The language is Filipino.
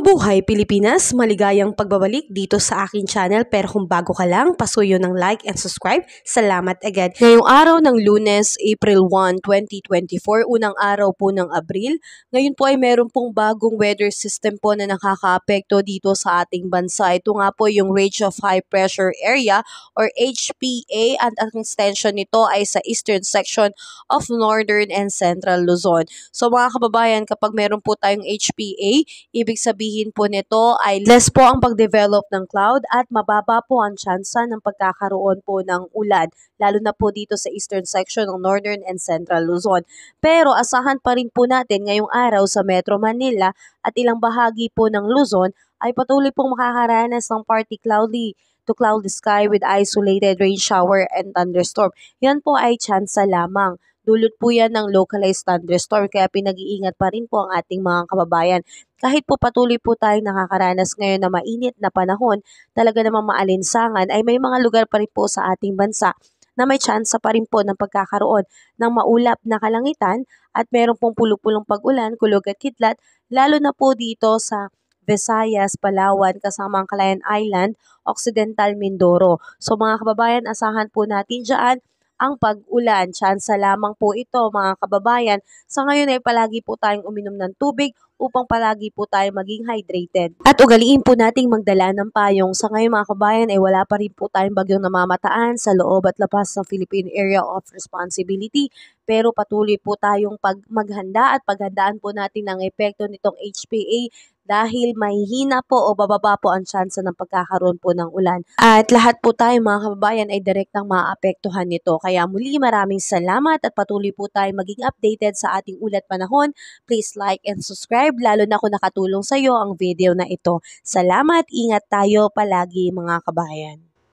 Mabuhay Pilipinas! Maligayang pagbabalik dito sa aking channel, pero kung bago ka lang, pasuyo ng like and subscribe. Salamat agad. Ngayong araw ng Lunes, April 1, 2024, unang araw po ng Abril. Ngayon po ay meron pong bagong weather system po na nakakaapekto dito sa ating bansa. Ito nga po yung Range of High Pressure Area or HPA, at ang extension nito ay sa eastern section of Northern and Central Luzon. So mga kababayan, kapag meron po tayong HPA, ibig sabihin po nito ay less po ang pag-develop ng cloud at mababa po ang tsansa ng pagkakaroon po ng ulan, lalo na po dito sa eastern section ng Northern and Central Luzon. Pero asahan pa rin po natin ngayong araw sa Metro Manila at ilang bahagi po ng Luzon ay patuloy pong makakaranas ng partly cloudy to cloudy sky with isolated rain shower and thunderstorm. Yan po ay tsansa lamang. Dulot po yan ng localized thunderstorm, kaya pinag-iingat pa rin po ang ating mga kababayan. Kahit po patuloy po tayong nakakaranas ngayon na mainit na panahon, talaga namang maalinsangan, ay may mga lugar pa rin po sa ating bansa na may tsansa pa rin po ng pagkakaroon ng maulap na kalangitan at meron pong pulupulong pag-ulan, kulog at kidlat, lalo na po dito sa Visayas, Palawan, kasama ang Calayan Island, Occidental Mindoro. So mga kababayan, asahan po natin dyan ang pag-ulan. Tsansa lamang po ito mga kababayan. Sa ngayon ay palagi po tayong uminom ng tubig upang palagi po tayo maging hydrated. At ugaliin po nating magdala ng payong. Sa ngayon mga kababayan ay wala pa rin po tayong bagyong namamataan sa loob at labas ng Philippine Area of Responsibility. Pero patuloy po tayong maghanda at paghandaan po natin ang epekto nitong HPA dahil mahihina po o bababa po ang tsansa ng pagkakaroon po ng ulan. At lahat po tayo mga kababayan ay direktang maapektuhan nito. Kaya muli maraming salamat at patuloy po tayo maging updated sa ating ulat panahon. Please like and subscribe, lalo na kung nakatulong sa iyo ang video na ito. Salamat, ingat tayo palagi mga kabayan.